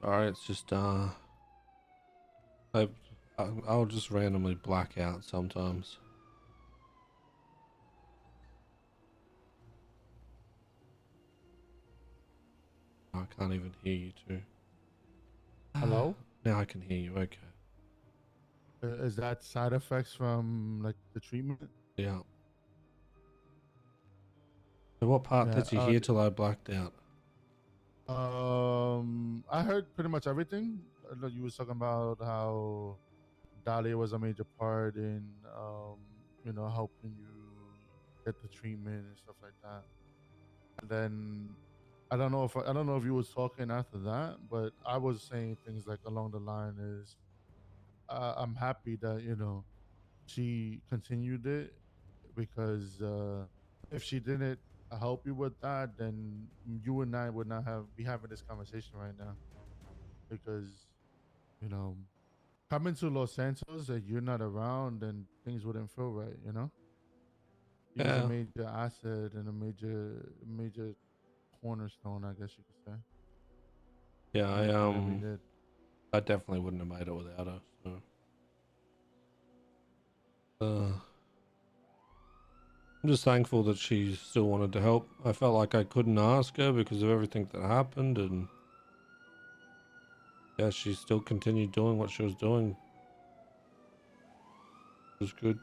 Sorry, it's just I, I'll just randomly black out sometimes. I can't even hear you too. Hello? Now I can hear you. Okay. Is that side effects from like the treatment? Yeah. So what part Yeah. did you hear till I blacked out? I heard pretty much everything. Like you was talking about how Dahlia was a major part in, helping you get the treatment and stuff like that. And then I don't know if you was talking after that, but I was saying things like along the line is, I'm happy that she continued it because if she didn't help you with that, then you and I would not have be having this conversation right now. Because you know, coming to Los Santos and you're not around, then things wouldn't feel right. He was a Yeah. major asset and a major cornerstone, I guess you could say, Yeah, in everything that we did. I definitely wouldn't have made it without her. So I'm just thankful that she still wanted to help. I felt like I couldn't ask her because of everything that happened, and yeah, she still continued doing what she was doing. It was good.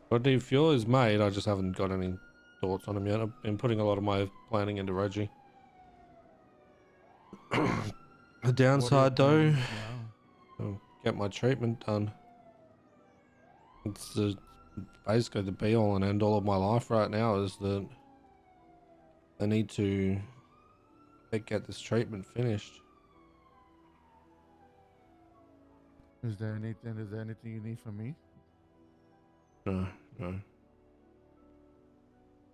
But the fuel is made. I just haven't got any thoughts on him yet. I've been putting a lot of my planning into Reggie. The What are your downside though, plans now? I'll get my treatment done. It's basically the be all and end all of my life right now is that I need to get this treatment finished. Is there anything you need from me? No, no.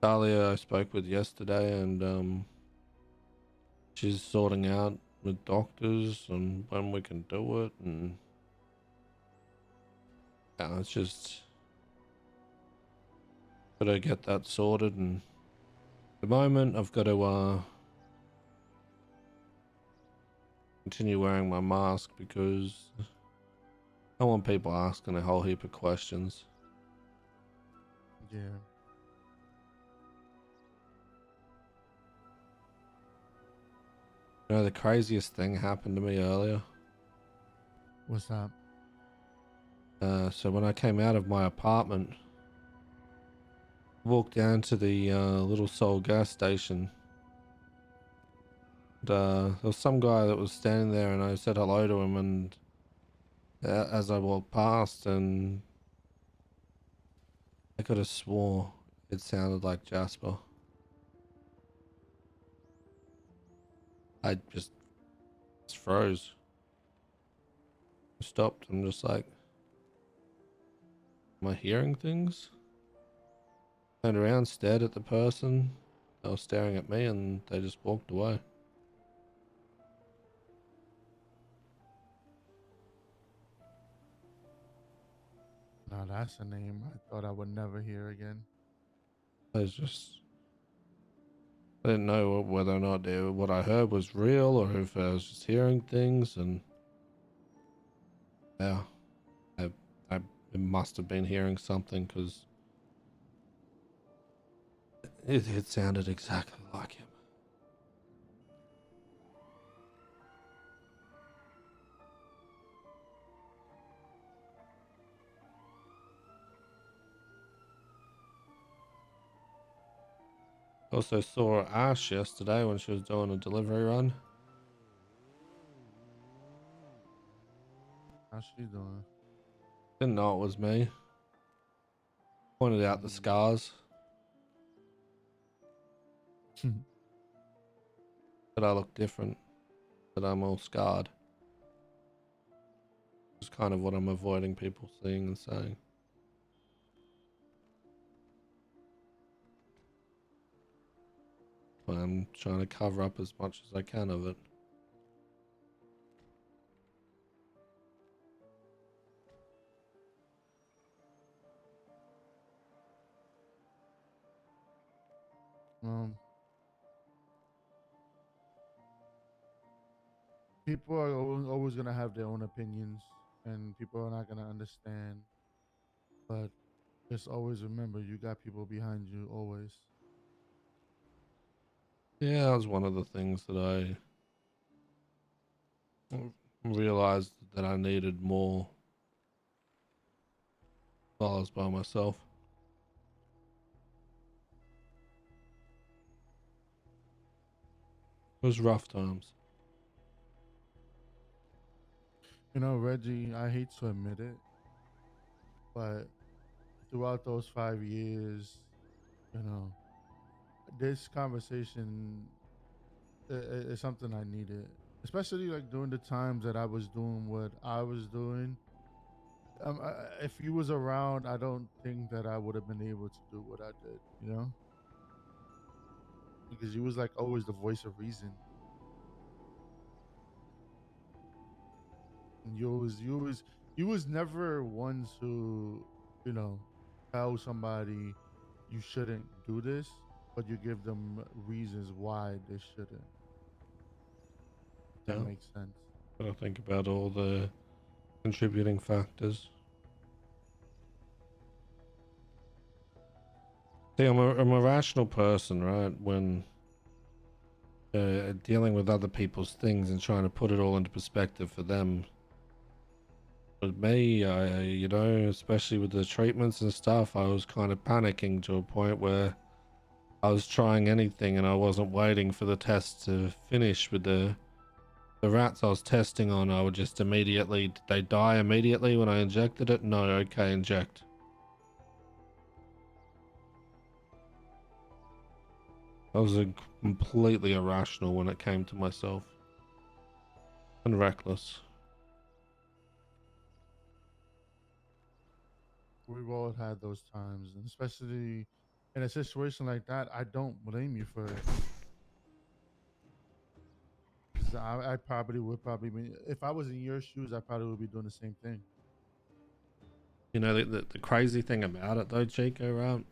Talia I spoke with yesterday and she's sorting out with doctors and when we can do it, and yeah, it's just gotta get that sorted. And at the moment I've got to continue wearing my mask because I don't want people asking a whole heap of questions. Yeah. You know, the craziest thing happened to me earlier. What's that? So when I came out of my apartment, walked down to the little Seoul gas station. And, there was some guy that was standing there, and I said hello to him. And as I walked past, and I could have swore it sounded like Jasper. I just froze, stopped. I'm just like, am I hearing things? Turned around, stared at the person. They were staring at me, and they just walked away. Now that's a name I thought I would never hear again. I was just I didn't know whether or not what I heard was real or if I was just hearing things, and yeah, I, I must have been hearing something because it sounded exactly like him. Also saw Ash yesterday when she was doing a delivery run. How's she doing? Didn't know it was me. Pointed out the Mm. scars, that I look different, that I'm all scarred. It's kind of what I'm avoiding people seeing and saying. But I'm trying to cover up as much as I can of it. um, people are always gonna have their own opinions, and people are not gonna understand. But just always remember, you got people behind you always. Yeah, that was one of the things that I realized that I needed more while I was by myself. It was rough times. You know, Reggie, I hate to admit it, but throughout those 5 years, you know, this conversation is something I needed, especially like during the times that I was doing what I was doing. If you was around, I don't think that I would have been able to do what I did, you know, because you was like always the voice of reason. And you was never one to, you know, tell somebody you shouldn't do this, but you give them reasons why they shouldn't. If that Yeah, makes sense. gotta think about all the contributing factors. See, I'm a rational person, right? When dealing with other people's things and trying to put it all into perspective for them. But me, you know, especially with the treatments and stuff, I was kind of panicking to a point where I was trying anything and I wasn't waiting for the test to finish with the rats I was testing on. I would just immediately, did they die immediately when I injected it? No, okay, inject. I was completely irrational when it came to myself and reckless. We've all had those times, and especially in a situation like that, I don't blame you for it. Because I probably would probably be, if I was in your shoes, I probably would be doing the same thing. You know, the crazy thing about it though, Chico, right,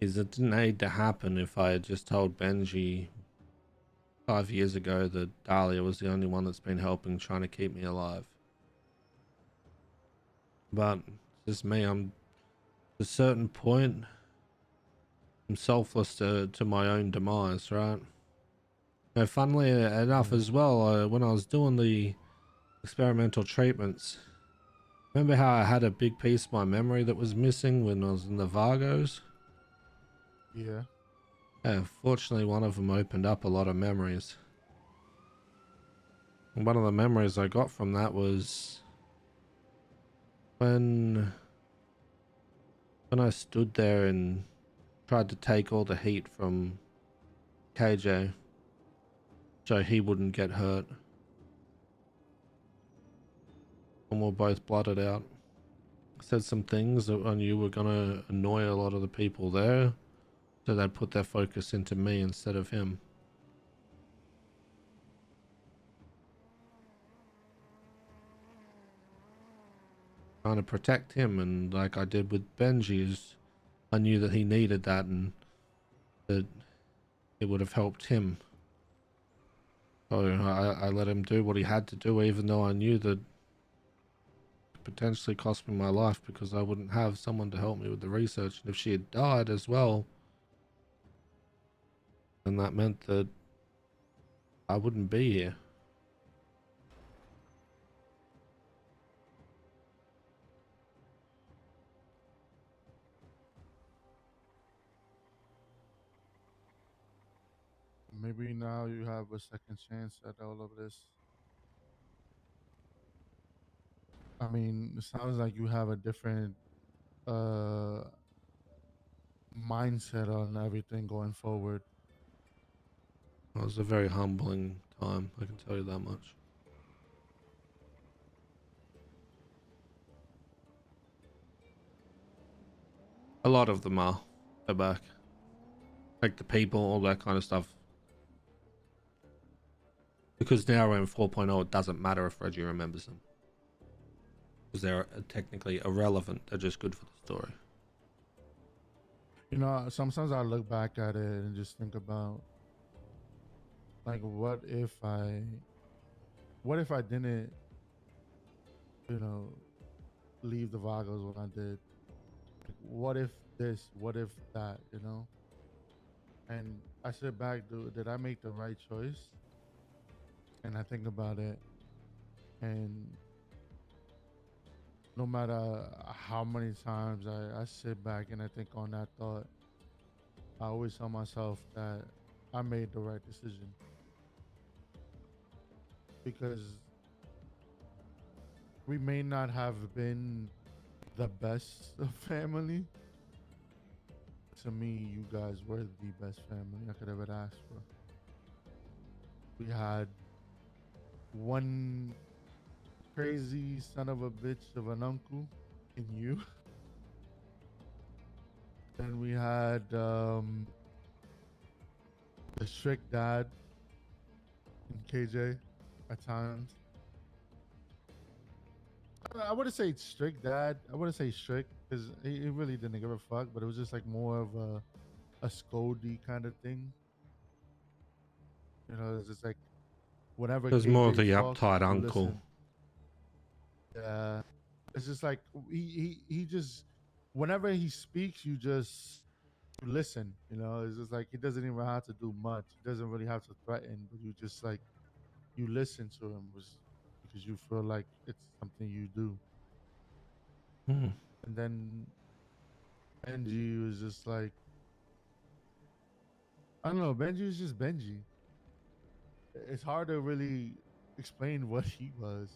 is it didn't need to happen if I had just told Benji 5 years ago that Dahlia was the only one that's been helping trying to keep me alive. But it's just me, I'm at a certain point, I'm selfless to my own demise, right? Now, funnily enough Yeah. as well, when I was doing the experimental treatments, remember how I had a big piece of my memory that was missing when I was in the Vargos? Yeah. Yeah, fortunately one of them opened up a lot of memories. And one of the memories I got from that was when I stood there and tried to take all the heat from KJ so he wouldn't get hurt. And we're both blooded out. Said some things that I knew were gonna annoy a lot of the people there, so they put their focus into me instead of him. Trying to protect him, and like I did with Benji, is I knew that he needed that and that it would have helped him. So I let him do what he had to do, even though I knew that it could potentially cost me my life because I wouldn't have someone to help me with the research. And if she had died as well, then that meant that I wouldn't be here. Maybe now you have a second chance at all of this. I mean, it sounds like you have a different uh mindset on everything going forward. It was a very humbling time, I can tell you that much. A lot of them are. They're back. Like the people, all that kind of stuff. Because now we're in 4.0, it doesn't matter if Reggie remembers them. Because they're technically irrelevant. They're just good for the story. You know, sometimes I look back at it and just think about, like, what if I what if I didn't, you know, leave the Vagos when I did? Like, what if this? What if that? You know? And I sit back, dude, did I make the right choice? And I think about it, and no matter how many times I sit back and I think on that thought, I always tell myself that I made the right decision because we may not have been the best of family. To me, you guys were the best family I could ever ask for. We had one crazy son of a bitch of an uncle in you. Then we had the strict dad in KJ at times. I wouldn't say strict dad. I wouldn't say strict because he really didn't give a fuck, but it was just like more of a scoldy kind of thing. You know, it's just like whenever It was more of KJ the talks, uptight you uncle. listen. Yeah, it's just like he just whenever he speaks, you listen. You know, it's just like he doesn't even have to do much. He doesn't really have to threaten, but you just like you listen to him was because you feel like it's something you do. Hmm. And then Benji was just like I don't know. Benji was just Benji. It's hard to really explain what he was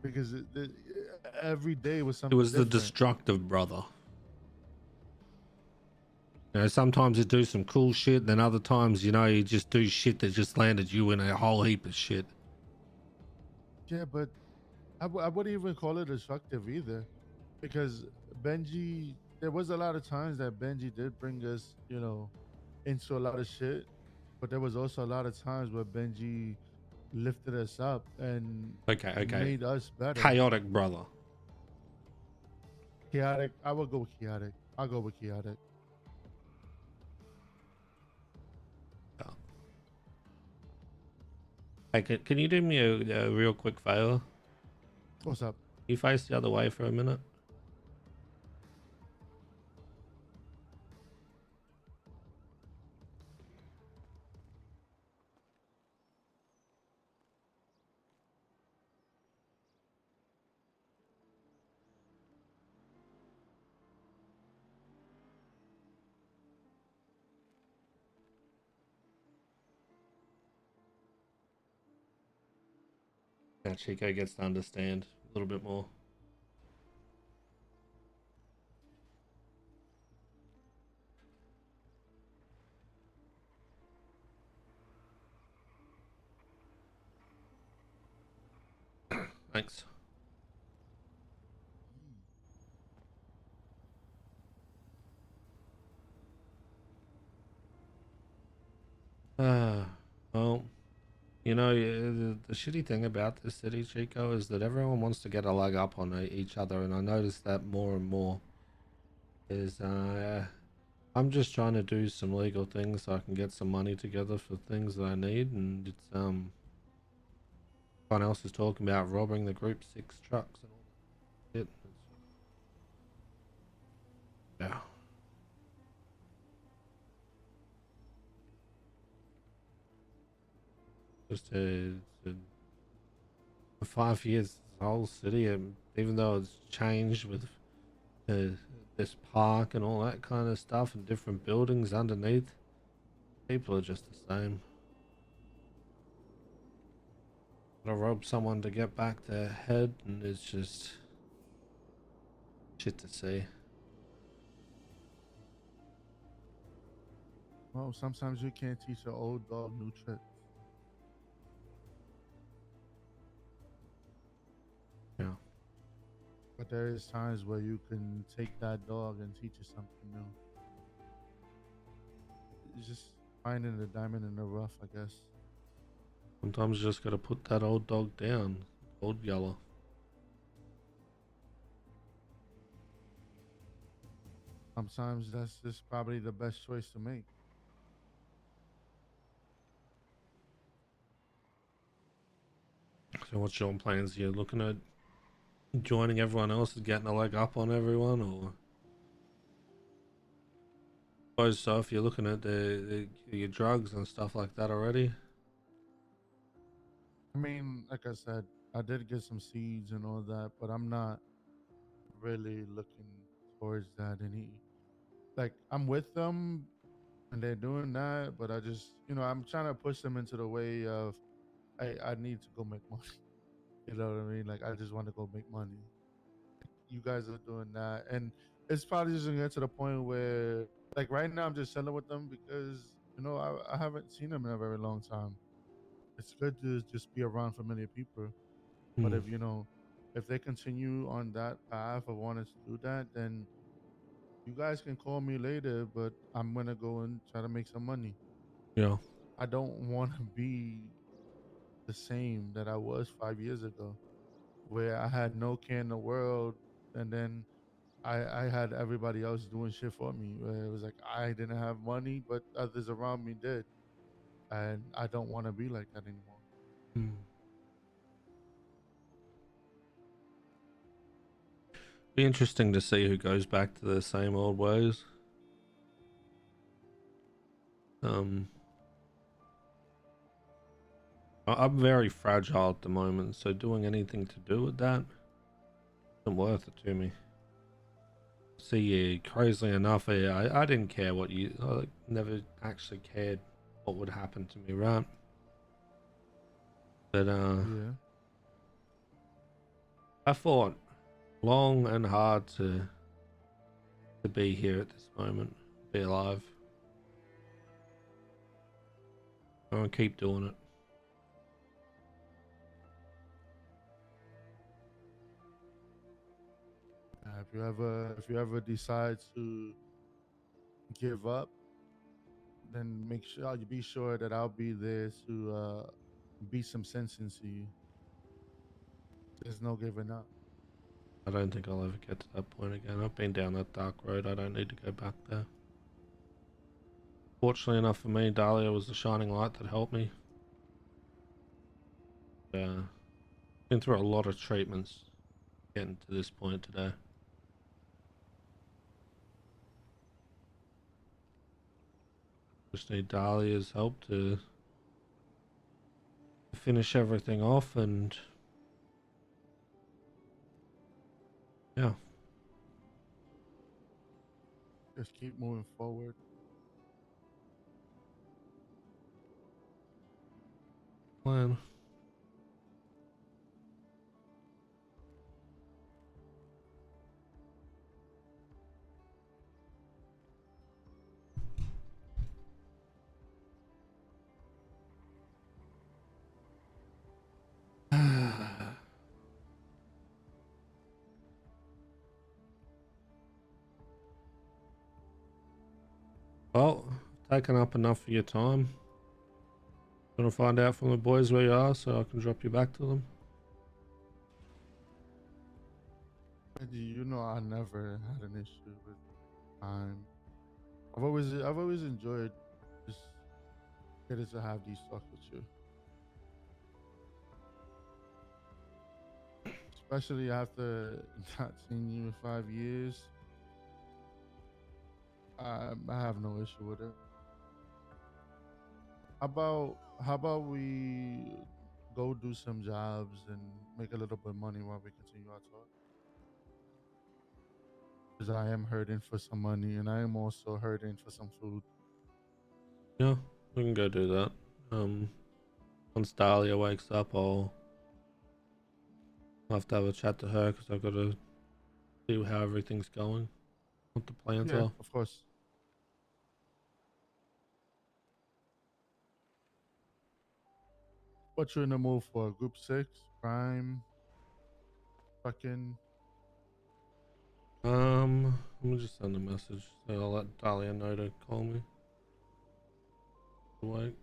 because every day was It something was the different. destructive brother. You know, sometimes you do some cool shit, then other times, you know, you just do shit that just landed you in a whole heap of shit. Yeah, but I wouldn't even call it destructive either because Benji, there was a lot of times that Benji did bring us, you know, into a lot of shit, but there was also a lot of times where Benji lifted us up and Okay, okay. made us better. Chaotic brother. Chaotic, I would go with chaotic. I'll go with chaotic. Yeah. Hey, can you do me a real quick favor? What's up? You face the other way for a minute. Now Chico gets to understand a little bit more. Thanks. Well, you know, the shitty thing about this city, Chico, is that everyone wants to get a leg up on each other, and I notice that more and more. Is I'm just trying to do some legal things so I can get some money together for things that I need, and it's everyone else is talking about robbing the Group 6 trucks and all that shit. Yeah. Just for 5 years, the whole city, even though it's changed with uh, this park and all that kind of stuff and different buildings underneath, people are just the same. Gotta rob someone to get back their head, and it's just shit to see. Well, sometimes you can't teach an old dog new tricks. Yeah. But there is times where you can take that dog and teach it something new. It's just finding the diamond in the rough, I guess. Sometimes you just gotta put that old dog down. Old Yeller. Sometimes that's just probably the best choice to make. So what's your plans? You're looking at joining everyone else and getting a leg up on everyone, or I suppose so if you're looking at your drugs and stuff like that already. I mean, like I said, I did get some seeds and all that, but I'm not really looking towards that. Like, I'm with them and they're doing that, but I just, I'm trying to push them into the way of, I need to go make money. You know what I mean? Like, I just want to go make money. You guys are doing that, and it's probably just gonna get to the point where, like, right now I'm just chilling with them because I haven't seen them in a very long time. It's good to just be around familiar people. But Hmm. if they continue on that path of wanting to do that, then you guys can call me later. But I'm gonna go and try to make some money. Yeah. I don't want to be the same that I was 5 years ago, where I had no care in the world, and then I had everybody else doing shit for me. Where it was like I didn't have money, but others around me did, and I don't want to be like that anymore. Hmm. Be interesting to see who goes back to the same old ways. Um, I'm very fragile at the moment, so doing anything to do with that isn't worth it to me. See, crazily enough, I didn't care what I never actually cared what would happen to me, right? But Yeah, I fought long and hard to be here at this moment, be alive. I'll keep doing it. if you ever decide to give up, then make sure you be sure that I'll be there to beat some sense into you. There's no giving up. I don't think I'll ever get to that point again. I've been down that dark road. I don't need to go back there. Fortunately enough for me, Dahlia was the shining light that helped me. Been through a lot of treatments getting to this point today. Just need Dahlia's help to finish everything off, and yeah, Just keep moving forward. plan. Well, I've taken up enough of your time. Gonna find out from the boys where you are so I can drop you back to them. I never had an issue with time. I've always enjoyed just getting to have these talks with you, especially after not seeing you in 5 years. I have no issue with it. How about we go do some jobs and make a little bit of money while we continue our talk? Because I am hurting for some money and I am also hurting for some food. Yeah, we can go do that. Um, Once Dahlia wakes up, I'll have to have a chat to her because I've got to see how everything's going, what the plans Yeah, are. of course. What you in the mood for? Group 6, Prime, fucking. Let me just send a message. So I'll let Dahlia know to call me. Wait.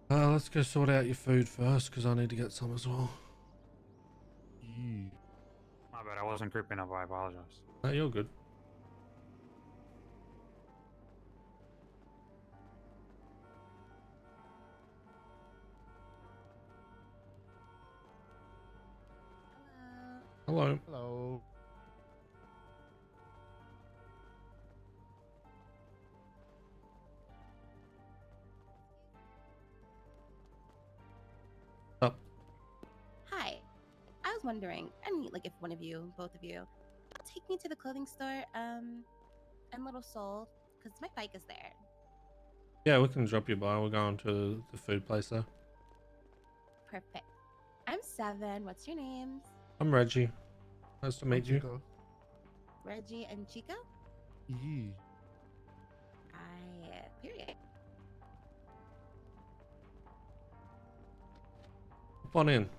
Let's go sort out your food first because I need to get some as well. Yeah. My bad. I wasn't creeping up. I apologize. No, you're good. Hello. Hello. Up. Hi. I was wondering, like if one of you, both of you, take me to the clothing store, and Little Soul, because my bike is there. Yeah, we can drop you by. We're going to the food place though. Perfect. I'm 7. What's your names? I'm Reggie. Nice to meet you. Chico. Reggie and Chico? Yee. Period. Hop on in.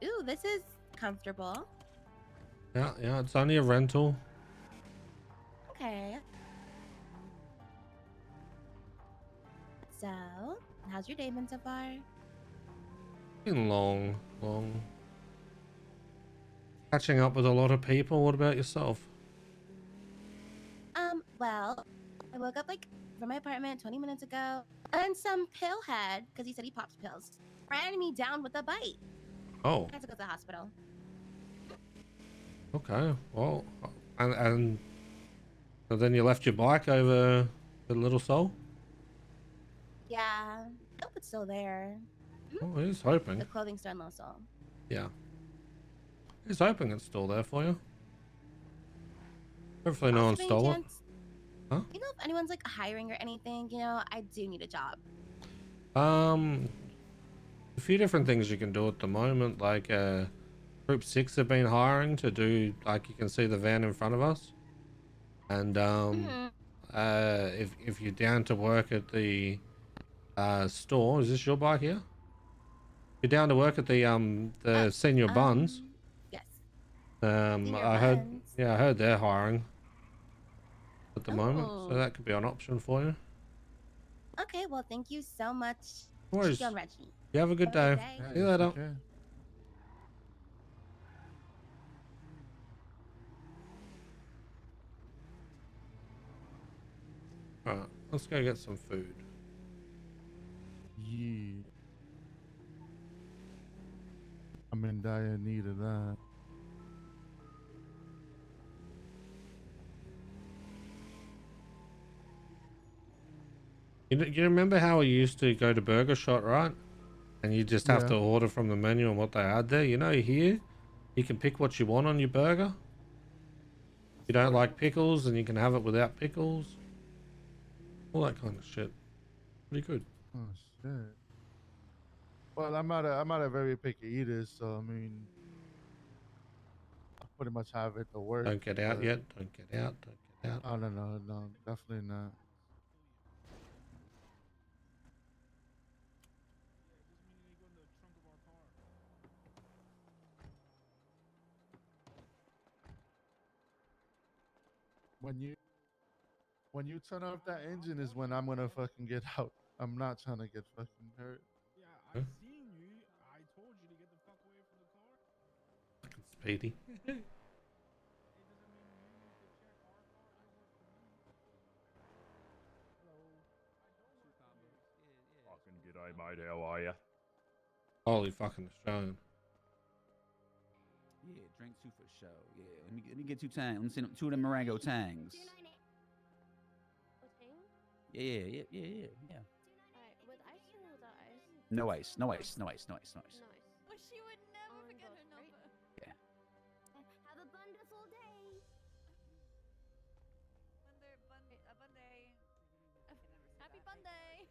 Ooh, this is comfortable. Yeah, it's only a rental. Okay. So, how's your day been so far? Been long. Catching up with a lot of people. What about yourself? Well, I woke up like from my apartment 20 minutes ago, and some pillhead, because he said he pops pills, ran me down with a bite. Oh, I had to go to the hospital. okay. Well, and so then you left your bike over the Little Soul? Yeah, hope it's still there. Oh, he's hoping. The clothing store in Little Soul. Yeah. He's hoping it's still there for you. Hopefully no one Also, by any stole it. chance, Huh? you know if anyone's like hiring or anything? You know, I do need a job. A few different things you can do at the moment. Like, Group 6 have been hiring to do, like, you can see the van in front of us. And, if you're down to work at the, store, is this your bike here? You're down to work at the Senior Buns. Yes. I heard they're hiring at the moment, so that could be an option for you. Okay, well, thank you so much, No worries. Chico and Reggie. You have a good day. See you later. Okay. Alright, let's go get some food. Yee. I'm in dire need of that. You remember how we used to go to Burger Shot, right? And you just have Yeah. to order from the menu and what they had there. You know, here, you can pick what you want on your burger. You don't like pickles, and you can have it without pickles. All that kind of shit. Pretty good. Oh shit. Well, I'm not a very picky eater, so I mean, I pretty much have it to work. Don't get out but- yet. Don't get out. Don't get out. Oh no, definitely not. When you turn off that engine is when I'm gonna fucking get out. I'm not trying to get fucking hurt. Huh? Fucking speedy. Fucking g'day, mate. How are you? Holy fucking Australian. Yeah, drink 2 for show. Yeah, let me get 2 tangs. Let me send 2 of them Marengo tangs. Yeah. Alright, with ice or without ice? No ice. Nice. Well, she would never Oh, forget her God, number. Yeah. Have a wonderful day. Bunday. Happy Bunday.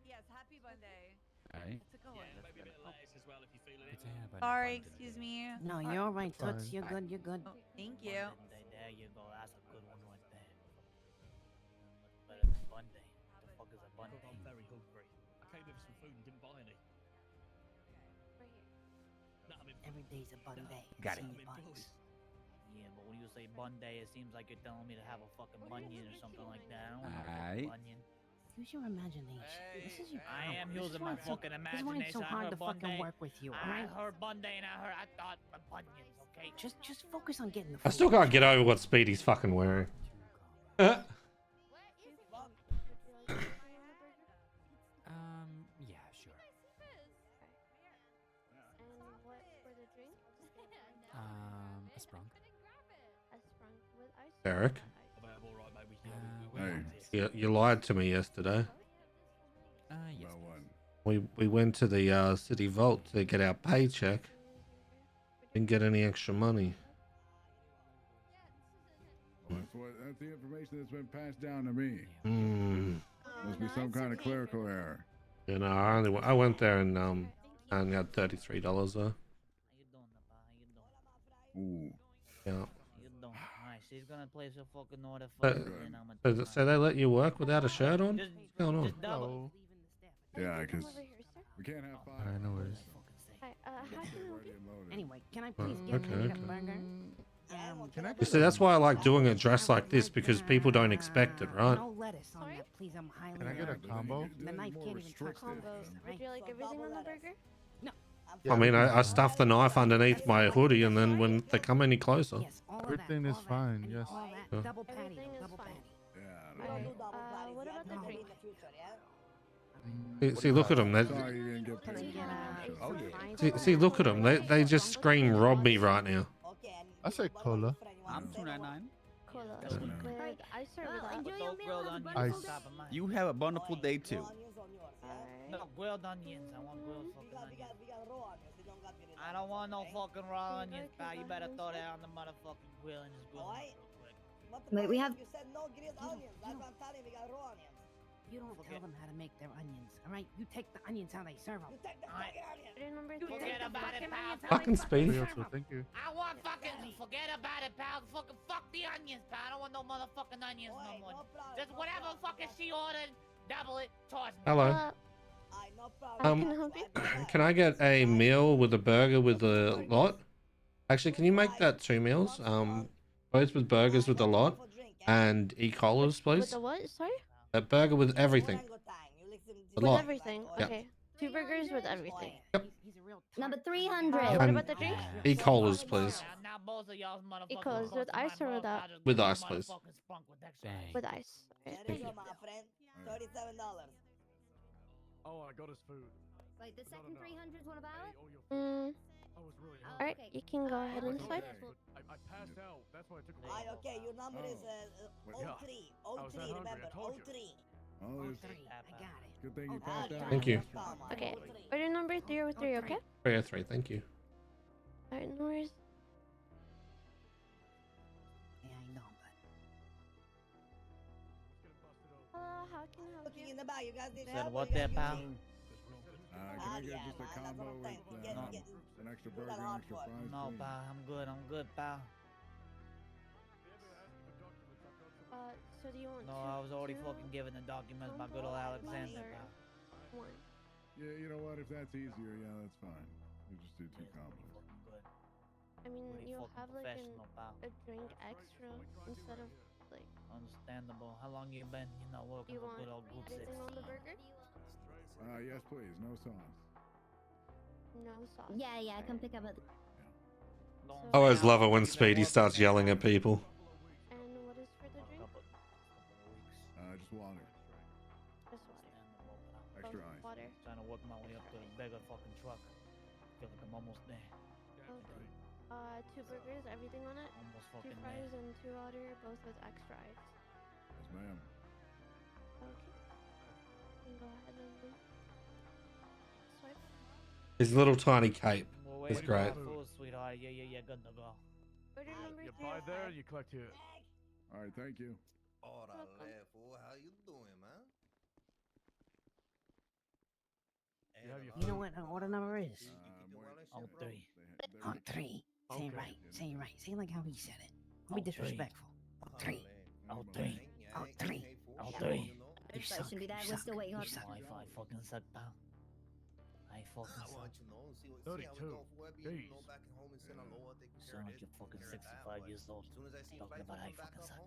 Yes, happy Bunday. Alright. That's a good one. Maybe a bit of lettuce as well if you're feeling it. Sorry, excuse me. No, you're all right, Toots. Fine. You're good. You're good. Oh, thank you. There you go. That's a good one right there. Much better than Bunday. What the fuck is a Bunday? I'm very hungry. I came here for some food and didn't buy any. Right here. No, I mean, Every day's a bun day. Got it. Senior buns. yeah, but when you say Bunday, it seems like you're telling me to have a fucking bunion or something like that. I don't want a Aight. fucking bunion. Use your imagination. This is your I am power. This is using why my it's so- fucking This is why it's so imagination. I hard heard to fucking Bunday. work with you, I alright? heard Bunday and I thought bunions, okay? Just focus on getting the I still food. can't get over what Speedy's fucking wearing. Uh, Yeah, sure. And what for the drink? A sprung. A sprung with ice. Derek, Yeah. you lied to me yesterday. Yes. We went to the city vault to get our paycheck. Didn't get any extra money. That's the information that's been passed down to me. Must be no, some it's kind of okay, clerical brother. error. You know, I went there and only had $33 there. How you doing, Napa? How you doing? Ooh. Yeah. How you doing? Alright, she's gonna place a fucking order Uh, for you, and I'm gonna So they let you work without a shirt on? Just, What's going on? just double. Yeah, Come because over here, sir. we can't have five. Alright, no worries. Hi, how can I help you? Anyway, can I please get okay, a okay. burger? Can I You get see, that's why I like doing it dressed like this, because people don't expect it, right? No lettuce on Sorry? that, please. I'm highly Can I get a allergic. combo? The knife can't even touch Combo. that. Would you like everything on the burger? I mean, I stuff the knife underneath my hoodie, and then when they come any closer, Yes, all of Everything that, is all that. fine, I need yes. all that. Yeah. Double patty, Everything is double fine. patty. Yeah. Alright, what about the No. drink? see, look at them. Sorry you didn't get Can I paid. get a Oh, fries? See, look at them. They just scream rob me right now. I said cola. I'm 299. Cola. That's With fine. ice or without? With those grilled onions Ice. on top of mine. You have a wonderful day too. Alright. No, grilled onions. I want grilled fucking onions. I don't want no fucking raw onions, pal. You better throw that on the motherfucking grill and just grill them real quick. Wait, we have. You said no grilled onions. That's what I'm telling you. We got raw onions. You don't tell them how to make their onions, all right? You take the onions how they serve them. You take the Alright. fucking onions. Order number You 3. take Forget the about it, fucking pal. onions how Fucking they speed. Three serve or two, 'em. thank you. I want fucking forget about it, pal. Fucking fuck the onions, pal. I don't want no motherfucking onions no Oi, more. no problem. Just no whatever problem, fucking no she ordered, double it, toss me. Hello. Aye, no problem. How can I help you? Can I get a meal with a burger with a lot? Actually, can you make that 2 meals? Both with burgers with a lot and e-collars, With please. the what? Sorry? A burger with everything. A With lot. everything. Yeah. Okay. 2 burgers with everything. He's a real Number tart. 300. What And about the drink? e-collars, please. Now both of y'all's motherfuckers. Equals with ice or without? With ice, please. Dang. With ice. Alright, There thank you you. go, my friend. $37. Oh, I got us food. Wait, the second 300's what about? I was really Alright, you can go ahead and swipe. I passed out. That's why I took a Aye, while. okay, your number is Wait, yeah. 03. I was that 03, hungry, I remember. told you. 03. Oh, it's Three. I got it. good thing you Oh, passed out. Thank you. Okay. Order number 303, okay? 303, thank you. Alright, no worries. Yeah, I know, but Hello, how can I help Looking you? in the back, you guys need Said help? what or you there, guys pal? need- Can I get yeah, just a man, that's combo what I'm with saying. Get- an extra you burger got and hard extra for it. fries? No, please? pal. I'm good, pal. So do you want No, I was already two fucking given the documents by good old combo Alexander, or pal. one? Yeah, you know what? If that's easier, yeah, that's fine. We'll just do two combos. Fucking good. I mean, Pretty you'll fucking have like professional, pal. a drink extra instead of like. Understandable. How long you been, working You for want good old Group 6? anything on the burger? Yes, please. No sauce. No sauce. Yeah, yeah, I can pick up at the... Don't I always say love how it when long you been Speedy working starts there, yelling pal. at people. And what is for the drink? Couple weeks. Just water. Just water. Understandable, pal. Extra Both ice. water. Trying to work my way up to the bigger fucking truck. Feel like I'm almost there. Okay. 2 burgers, everything on it. Almost 2 fucking there. fries and 2 water, both with extra ice. Yes, ma'am. Okay. And go ahead and swipe. His little tiny cape. We're It's waiting for our great. food, sweetheart. Yeah, good to go. Order number You buy there, 305. you collect here. All right, thank you. Welcome. fool. How you doing, man? You have your you know what order number is? Oh, 3. Oh, 3. Say it right. Say it right. Say it like how he said it. Don't be Oh, three. disrespectful. 3. Oh, 3. Oh, 3. Oh, 3. You suck. Shouldn't be that. You We're suck. still waiting You on... suck. I fucking suck, pal. I fucking suck. 32. Jeez. Sound like you're fucking 65 years old. Talking about I fucking suck.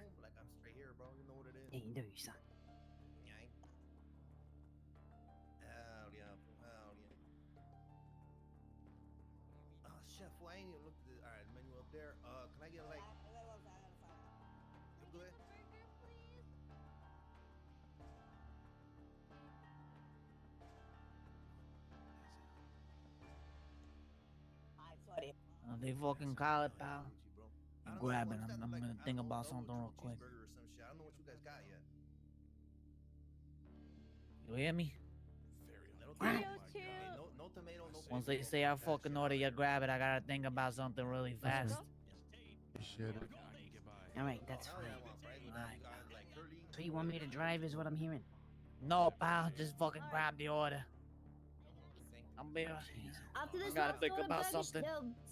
Yeah, you do. You suck. Chef, why ain't you looked at the... Alright, menu up good? They fucking call it, pal. You grab it. I'm gonna think about something real quick. Cheeseburger or some shit. I don't know what you guys got yet. You hear me? No tomato, no Once they say I fucking order, you grab it. I gotta think about something really fast. Appreciate it. All right, that's fine. So you want me to drive is what I'm hearing. No, pal. Just fucking grab the order. I'm be After this gotta last think order, about Burger, something.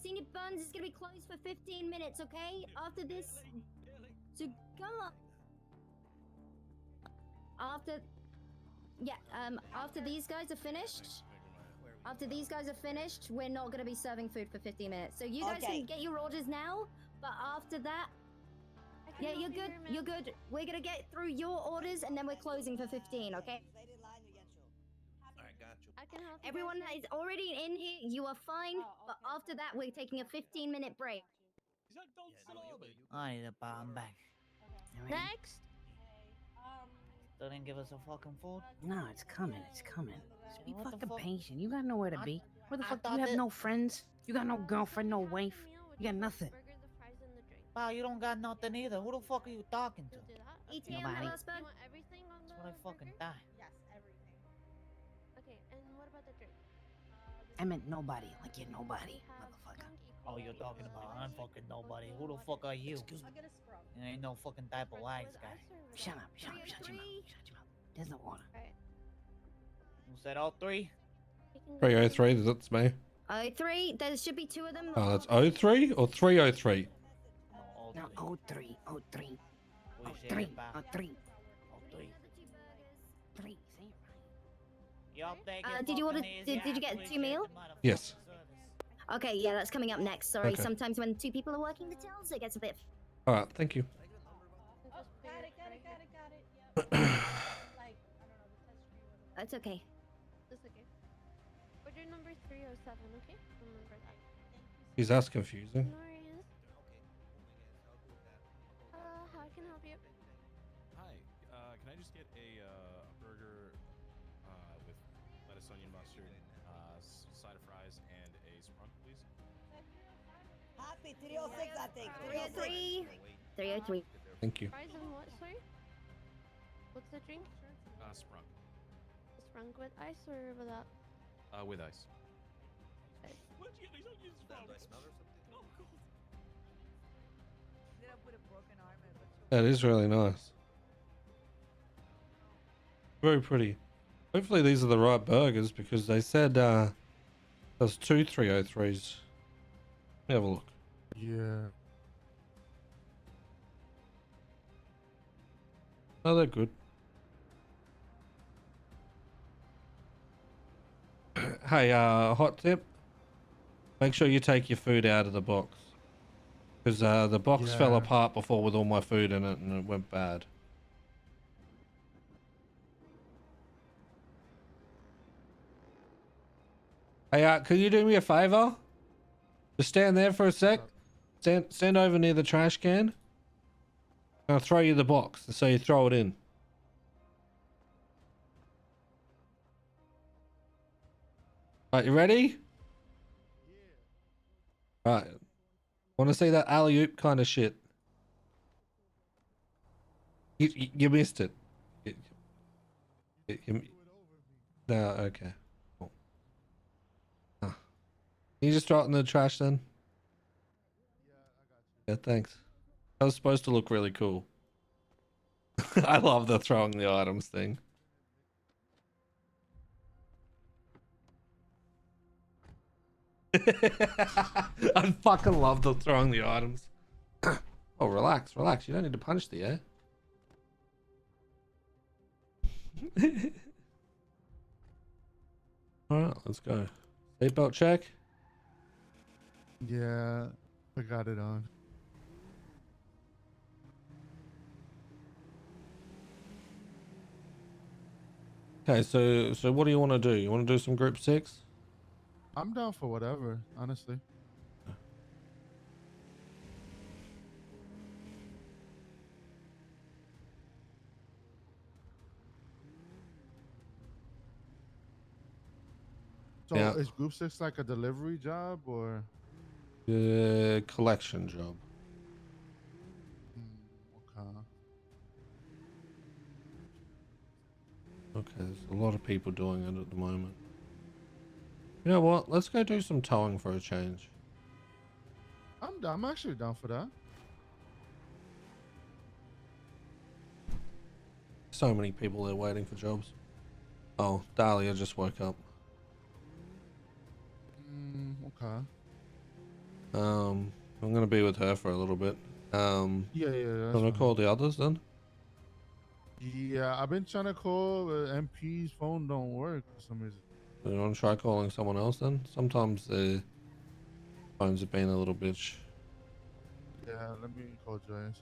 Senior Buns is gonna be closed for 15 minutes, okay? After this, so come on. After these guys are finished, we're not gonna be serving food for 15 minutes. So you guys can get your orders now, but after that, yeah, you're good. You're good. We're gonna get through your orders and then we're closing for 15, okay? Alright, got you. I can help you. Everyone that is already in here, you are fine. But after that, we're taking a 15-minute break. I need a pal. I'm back. Next. Still didn't give us a fucking food. No, it's coming. It's coming. Just be What the fucking fuck? patient. You got nowhere to be. Where the I fuck thought you have that- no friends? You got no girlfriend, no wife. You got nothing. Pal, you don't got nothing either. Who the fuck are you talking to? ETM, Nobody. last bag. Everything on That's the what I fucking die. Yes, everything. Okay, and what about the drink? I meant nobody. Like you're nobody, motherfucker. Oh, you're talking about I'm fucking nobody. Who the fuck are you? I'll get a scrub. You ain't no fucking type of wise guy. Shut up. Shut up. Shut your mouth. Shut your mouth. There's no order. Who said all three? 303, that's me. 03, there should be two of them. Oh, that's 03 or 303? No, 03. 03. Appreciate 03. it, pal. 03. Oh, three. 3. Say it You up there? Did you order? Did you get 2 meal? Yes. Okay, yeah, that's coming up next. Sorry, Okay. sometimes when 2 people are working the tills, it gets a bit. Alright, thank you. Got it. Like, I don't know, the test screen wasn't. That's okay. That's okay. Order number 307, okay? Remember that. Geez, that's confusing. No worries. How can I help you? Hi, can I just get a burger with lettuce, onion, mustard, side of fries, and a sprunk, please? Happy 306, I think. 303. 303. Thank you. Fries and what, sorry? What's the drink? Sprunk. Sprunk with ice or without? With ice. Where'd you get these onions from? Do I smell or something? Oh, God. Ended up with a broken arm and a bunch of... That is really nice. Very pretty. Hopefully these are the right burgers because they said there's 2 303s. Let me have a look. Yeah. Oh, they're good. Hey, hot tip. Make sure you take your food out of the box. Because the box fell Yeah. apart before with all my food in it and it went bad. Hey, could you do me a favor? Just stand there for a sec. Stand over near the trash can. I'll throw you the box so you throw it in. Right, you ready? Right. Want to see that alley-oop kind of shit? You missed it. No, okay. Cool. Can you just throw it in the trash then? Yeah, thanks. That was supposed to look really cool. I love the throwing the items thing. I fucking love the throwing the items. Oh, relax, relax. You don't need to punch the air. Alright, let's go. Seatbelt check. Yeah, I got it on. Okay, so what do you want to do? You want to do some group 6? I'm down for whatever, honestly. So Yeah. is Group 6 like a delivery job or? Collection job. Okay. Okay, there's a lot of people doing it at the moment. You know what? Let's go do some towing for a change. I'm actually down for that. So many people there waiting for jobs. Oh, Dahlia just woke up. Okay. I'm gonna be with her for a little bit. Yeah, that's Gonna fine. call the others then? Yeah, I've been trying to call, MP's phone don't work for some reason. You wanna try calling someone else then? Sometimes the phones have been a little bitch. Yeah, let me call Joy and see.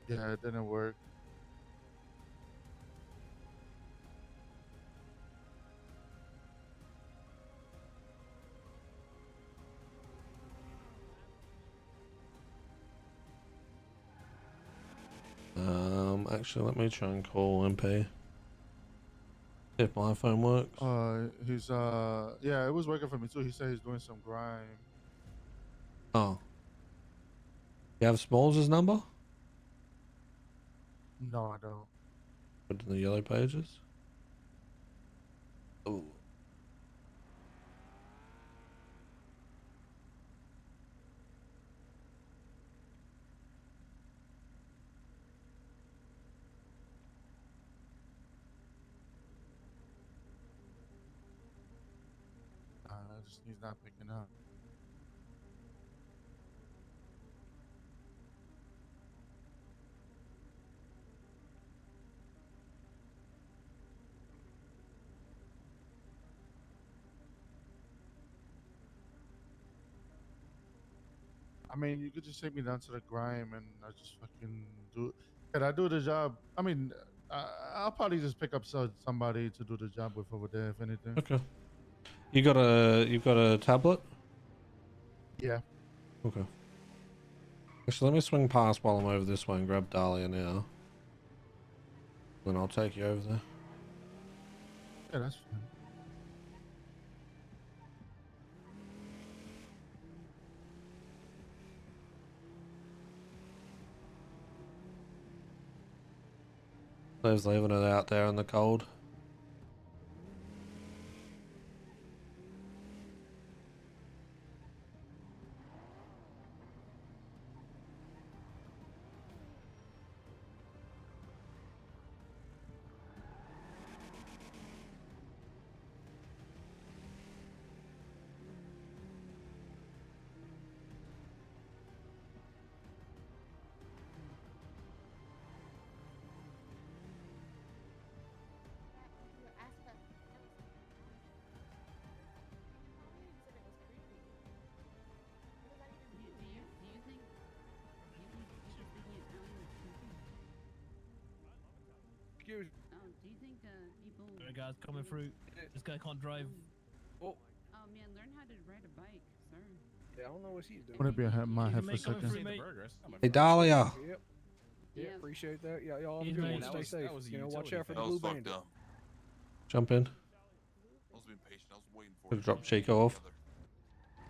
Yeah, it didn't work. Actually, let me try and call MP. If my phone works. He's yeah, it was working for me too. He said he's doing some grime. Oh. You have Smalls' number? No, I don't. Put it in the yellow pages. Oh. He's not picking up. I mean, you could just take me down to the grime and I just fucking do. Can I do the job? I mean, I'll probably just pick up somebody to do the job with over there, if anything. Okay. You've got a tablet? Yeah. Okay. Actually, let me swing past while I'm over this way and grab Dahlia now. Then I'll take you over there. Yeah, that's fine. Lives leaving it out there in the cold. Excuse. Oh, do you think people? Sorry guys, coming through. This guy can't drive. Oh. Oh man, learn how to ride a bike, sir. Yeah, I don't know what he's doing. I'm gonna be my head for a second. Hey, Dahlia. Yep. Yeah, appreciate that. Yeah, y'all have a Yeah, good man, one. that Stay was- safe. that was a You know, watch utility out for the thing. blue That was fucked bandit. up. Jump in. I was being patient. I was waiting for Could it. drop Chico off.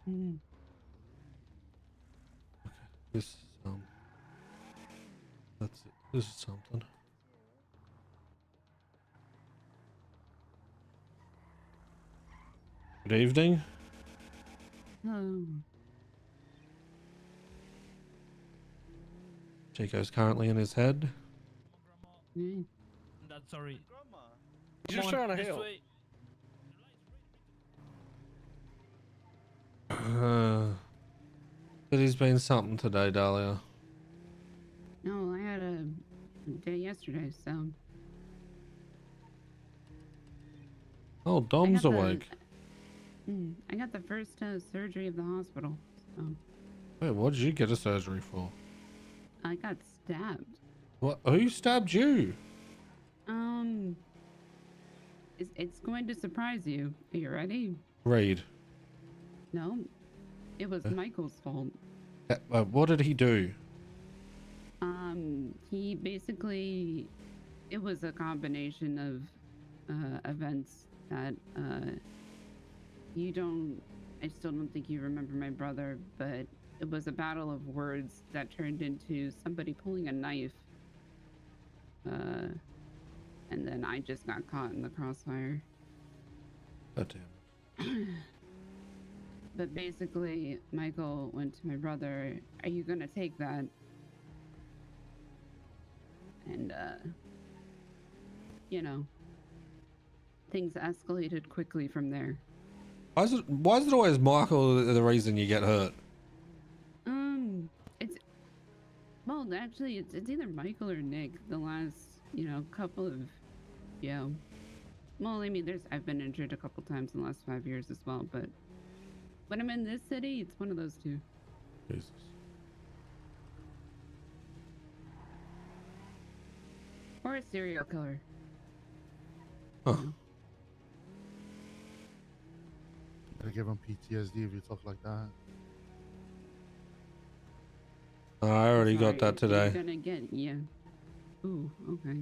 Mm. This that's it. This is something. Good evening. Oh. Chico's currently in his head. That's sorry. He's just trying to help. But he's been something today, Dahlia. No, I had a day yesterday, so. Oh, Dom's I got awake. I got the first surgery of the hospital. So Wait, what did you get a surgery for? I got stabbed. What? Who stabbed you? It's going to surprise you. Are you ready? Reed. No, it was Michael's fault. What did he do? He basically, it was a combination of events that I still don't think you remember my brother, but it was a battle of words that turned into somebody pulling a knife. And then I just got caught in the crossfire. God damn. But basically, Michael went to my brother, "Are you gonna take that?" And, you know, things escalated quickly from there. Why is it always Michael the reason you get hurt? Well, actually, it's either Michael or Nick. The last, couple of, well, I mean, I've been injured a couple times in the last 5 years as well, but when I'm in this city, it's one of those two. Jesus. Or a serial killer. Huh. Gotta give him PTSD if you talk like that. I already got that You're today. gonna get, Ooh, okay.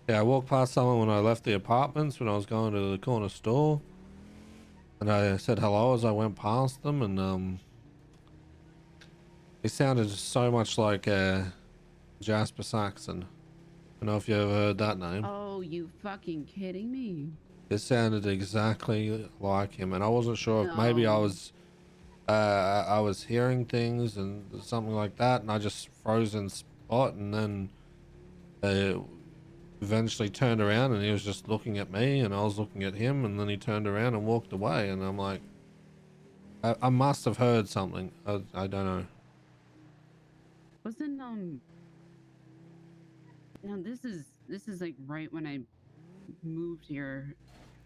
Yeah, I walked past someone when I left the apartments when I was going to the corner store. And I said hello as I went past them, and he sounded so much like Jasper Saxon. I don't know if you ever heard that name. Oh, you fucking kidding me? It sounded exactly like him, and I wasn't sure if maybe I was hearing things and something like that, and I just froze in spot, and then eventually turned around, and he was just looking at me, and I was looking at him, and then he turned around and walked away, and I'm like, I must have heard something. I don't know. Wasn't now this is like right when I moved here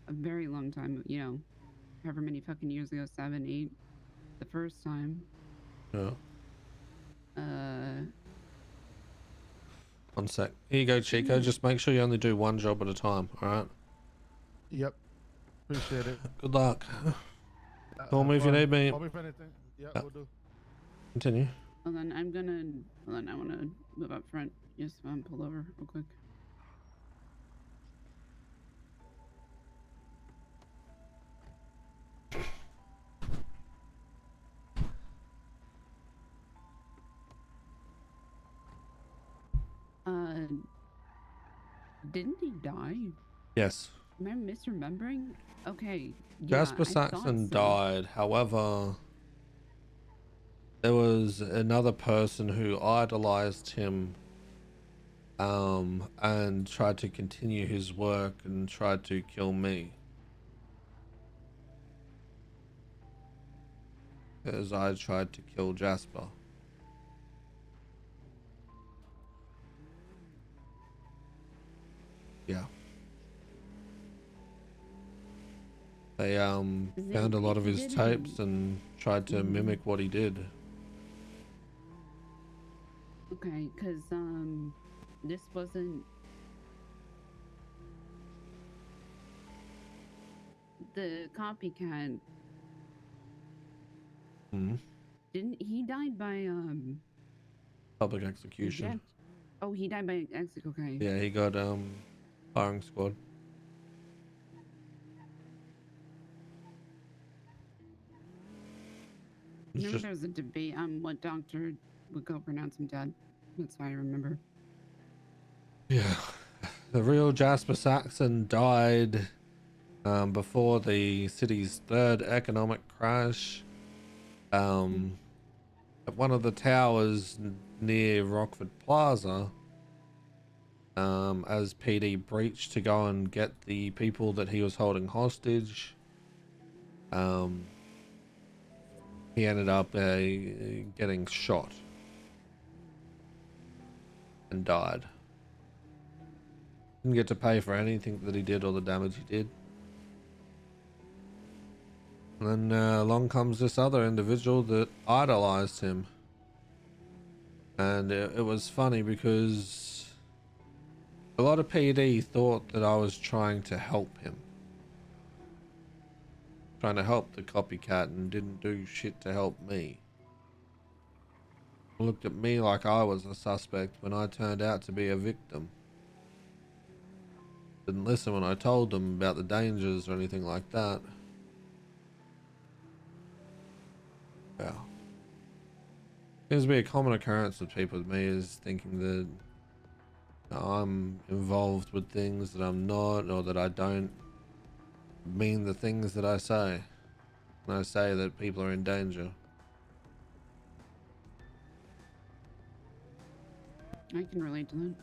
a very long time, however many fucking years ago, 7, 8, the first time. Yeah. One sec. Here you go, Chico. Just make sure you only do one job at a time, alright? Yep. Appreciate it. Good luck. Call me if you need me. Call me if anything. Yeah, we'll do. Continue. Hold on, I want to move up front. Just pull over real quick. Didn't he die? Yes. Am I misremembering? Okay. Jasper Saxon died. However, there was another person who idolized him and tried to continue his work and tried to kill me. As I tried to kill Jasper. Yeah. They found a lot of his tapes and tried to mimic what he did. Okay, because this wasn't the copycat. Didn't he died by Public execution. Oh, he died by execution. Okay. Yeah, he got firing squad. Remember there was a debate on what doctor would go pronounce him dead. That's why I remember. Yeah, the real Jasper Saxon died before the city's third economic crash. At one of the towers near Rockford Plaza, as PD breached to go and get the people that he was holding hostage. He ended up getting shot and died. Didn't get to pay for anything that he did or the damage he did. And then along comes this other individual that idolized him. And it was funny because a lot of PD thought that I was trying to help him. Trying to help the copycat and didn't do shit to help me. looked at me like I was a suspect when I turned out to be a victim. Didn't listen when I told them about the dangers or anything like that. Yeah. Seems to be a common occurrence with people with me is thinking that I'm involved with things that I'm not, or that I don't mean the things that I say when I say that people are in danger. I can relate to that.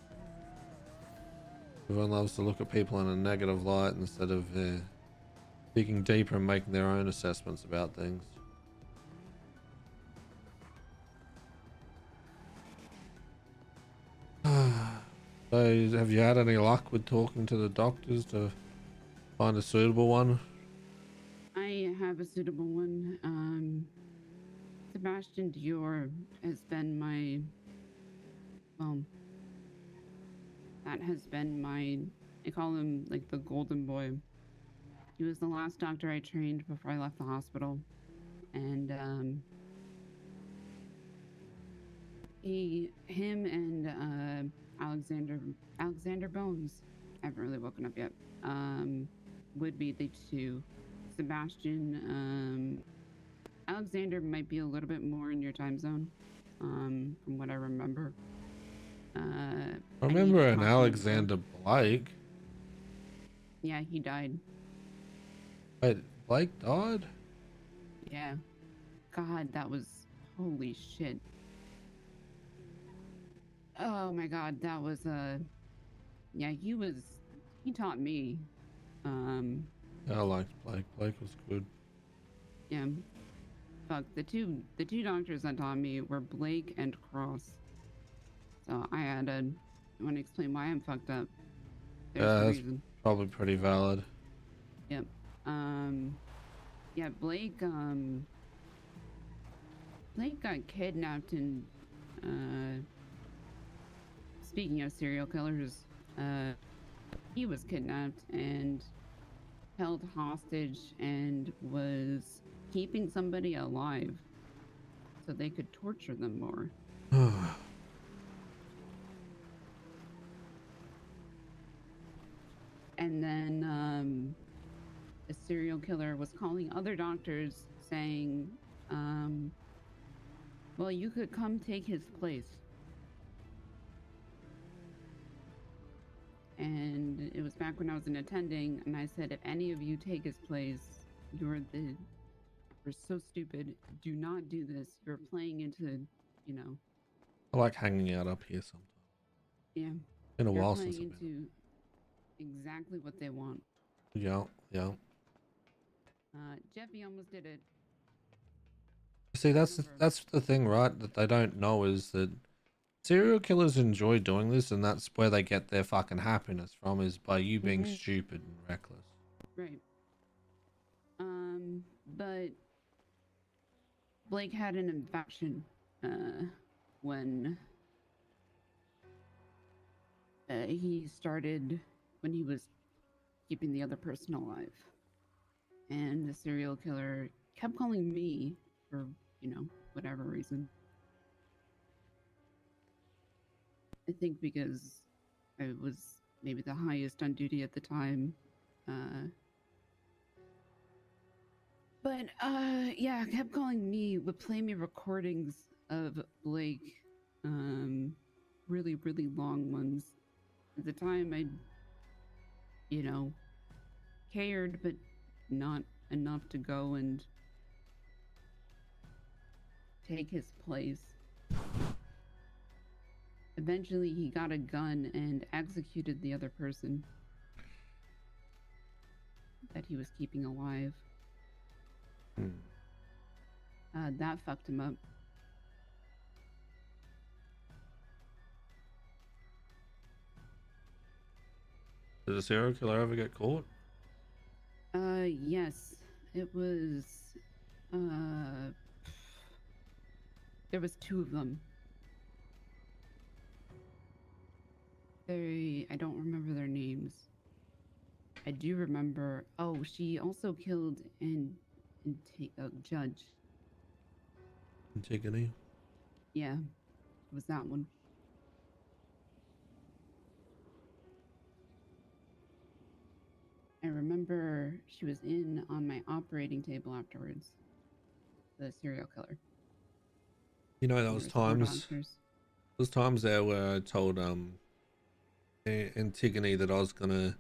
Everyone loves to look at people in a negative light instead of digging deeper and making their own assessments about things. So, have you had any luck with talking to the doctors to find a suitable one? I have a suitable one. Sebastian Dior has been my, well, that has been my, I call him like the golden boy. He was the last doctor I trained before I left the hospital. And him and Alexander Bones, I haven't really woken up yet, would be the two. Sebastian, Alexander might be a little bit more in your time zone, from what I remember. I remember an Alexander Blake. Yeah, he died. Wait, Blake died? Yeah. God, that was, holy shit. Oh my God, that was yeah, he taught me. I liked Blake. Blake was good. Yeah. Fuck, the two doctors that taught me were Blake and Cross. So I want to explain why I'm fucked up. There's Yeah, the that's reason. probably pretty valid. Yep. Yeah, Blake got kidnapped and, speaking of serial killers, he was kidnapped and held hostage and was keeping somebody alive so they could torture them more. And then a serial killer was calling other doctors saying, well, you could come take his place. And it was back when I was an attending, and I said, if any of you take his place, you're so stupid. Do not do this. You're playing into, you know. I like hanging out up here sometimes. Yeah. Been a You're while playing since I've been. into exactly what they want. Yeah, yeah. Jeffy almost did it. See, that's the thing, right? That they don't know is that serial killers enjoy doing this, and that's where they get their fucking happiness from, is by you being stupid and reckless. Right. But Blake had an infection when when he was keeping the other person alive. And the serial killer kept calling me for, you know, whatever reason. I think because I was maybe the highest on duty at the time. Yeah, kept calling me, would play me recordings of Blake, really, really long ones. At the time, I, you know, cared, but not enough to go and take his place. Eventually, he got a gun and executed the other person that he was keeping alive. That fucked him up. Did a serial killer ever get caught? Yes. It was, there was two of them. I don't remember their names. I do remember, oh, she also killed a judge. Antigone? Yeah. was that one. I remember she was in on my operating table afterwards. The serial killer. You know There those was 4 times. doctors. Those times there where I told Antigone that I was gonna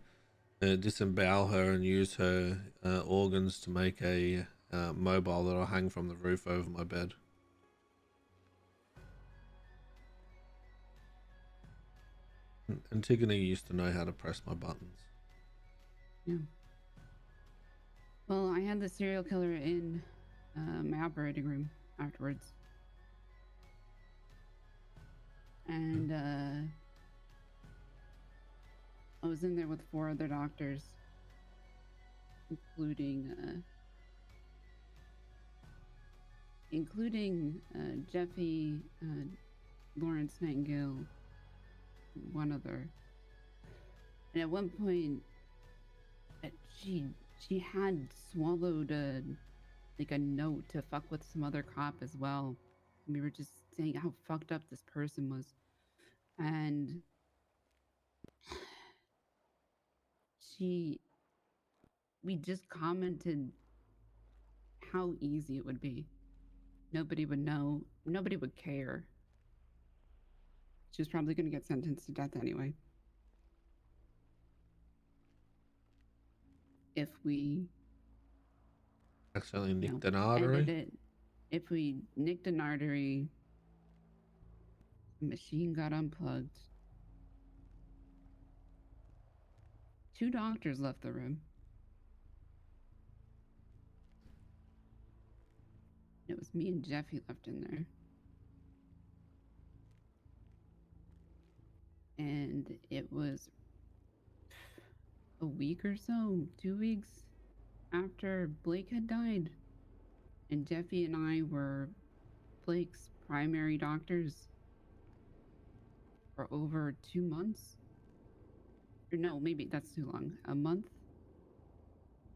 disembowel her and use her organs to make a mobile that I'll hang from the roof over my bed. Antigone used to know how to press my buttons. Yeah. Well, I had the serial killer in my operating room afterwards. And I was in there with 4 other doctors, including Jeffy, Lawrence Nightingale, and one other. And at one point, she had swallowed a note to fuck with some other cop as well. And we were just saying how fucked up this person was. And we just commented how easy it would be. Nobody would know. Nobody would care. She was probably going to get sentenced to death anyway. If we accidentally nicked an artery. ended it, if we nicked an artery, the machine got unplugged. 2 doctors left the room. It was me and Jeffy left in there. And it was a week or so, 2 weeks after Blake had died. And Jeffy and I were Blake's primary doctors for over 2 months. Or no, maybe that's too long. A month?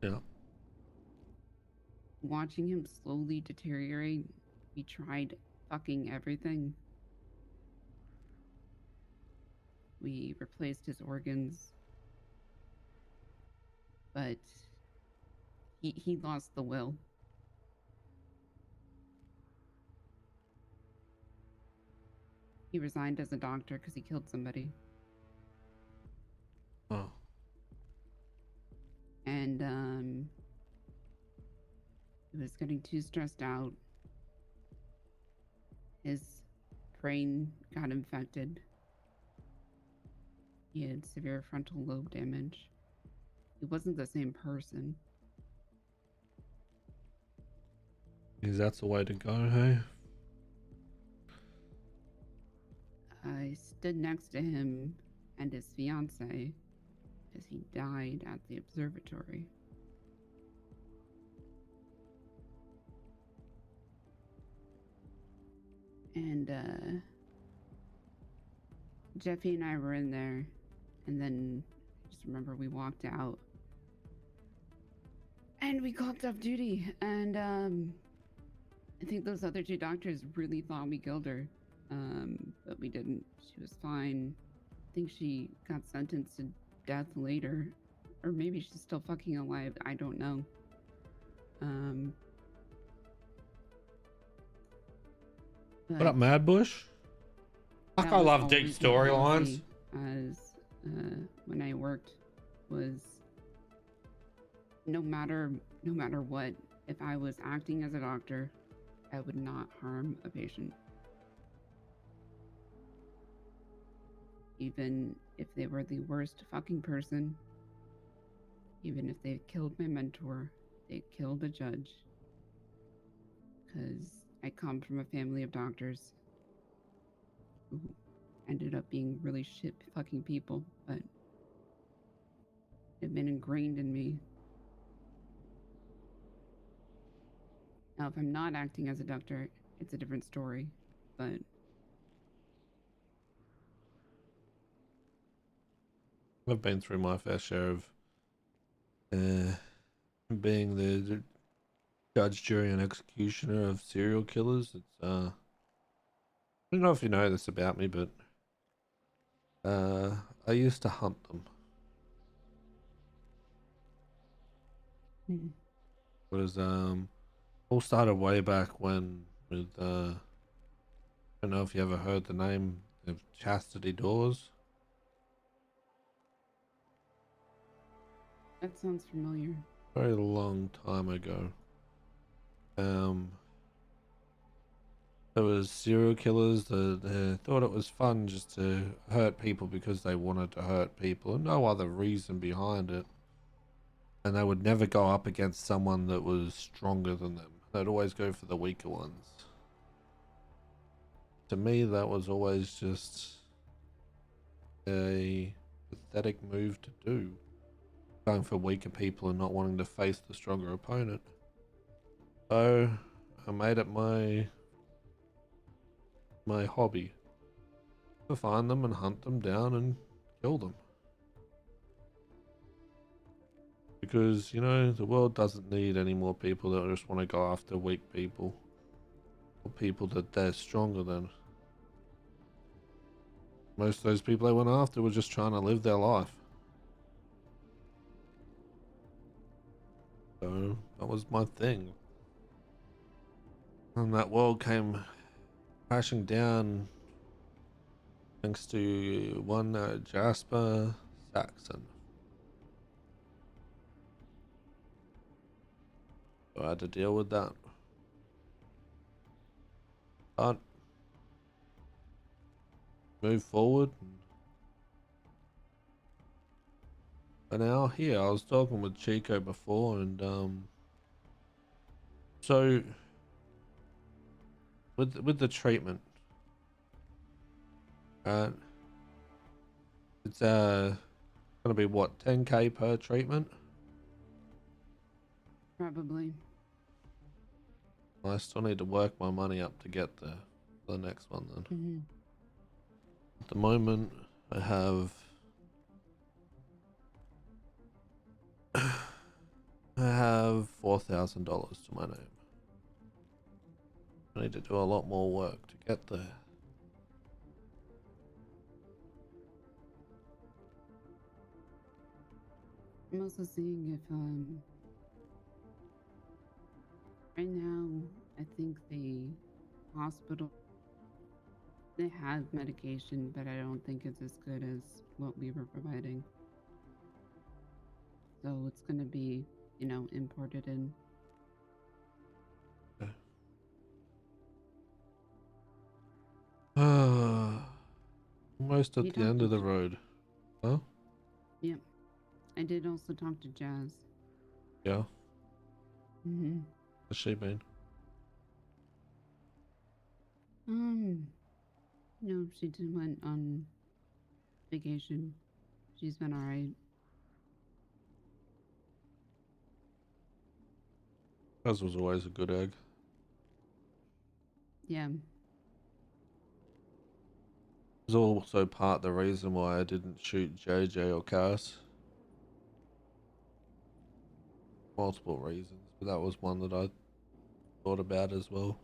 Yeah. Watching him slowly deteriorate, we tried fucking everything. We replaced his organs. But he lost the will. He resigned as a doctor because he killed somebody. Oh. And he was getting too stressed out. His brain got infected. He had severe frontal lobe damage. He wasn't the same person. Is that the way to go, hey? I stood next to him and his fiance as he died at the observatory. And Jeffy and I were in there, and then I just remember we walked out and we called off duty, and I think those other 2 doctors really thought we killed her, but we didn't. She was fine. I think she got sentenced to death later, or maybe she's still fucking alive. I don't know. What up, Mad Bush? I love deep storylines. As when I worked, was no matter what, if I was acting as a doctor, I would not harm a patient. Even if they were the worst fucking person, even if they killed my mentor, they killed a judge. Because I come from a family of doctors who ended up being really shit fucking people, but they've been ingrained in me. Now, if I'm not acting as a doctor, it's a different story, but I've been through my fair share of being the judge, jury, and executioner of serial killers. It's I don't know if you know this about me, but I used to hunt them. It was all started way back when with I don't know if you ever heard the name of Chastity Doors. That sounds familiar. Very long time ago. There was serial killers that thought it was fun just to hurt people because they wanted to hurt people and no other reason behind it. And they would never go up against someone that was stronger than them. They'd always go for the weaker ones. To me, that was always just a pathetic move to do. Going for weaker people and not wanting to face the stronger opponent. So I made it my hobby to find them and hunt them down and kill them. Because, you know, the world doesn't need any more people that just want to go after weak people. Or people that they're stronger than. Most of those people they went after were just trying to live their life. So that was my thing. And that world came crashing down thanks to one Jasper Saxon. So I had to deal with that. But move forward. And now here, I was talking with Chico before, and so with the treatment, it's gonna be what, 10K per treatment? Probably. I still need to work my money up to get the next one then. At the moment, I have $4,000 to my name. I need to do a lot more work to get there. I'm also seeing if right now I think the hospital, they have medication, but I don't think it's as good as what we were providing. So it's gonna be, you know, imported in. Almost at the end of the road. Huh? Yep. I did also talk to Jazz. Yeah. Has she been? No, she did went on vacation. She's been alright. As was always a good egg. Yeah. It was also part of the reason why I didn't shoot JJ or Cass. Multiple reasons, but that was one that I thought about as well.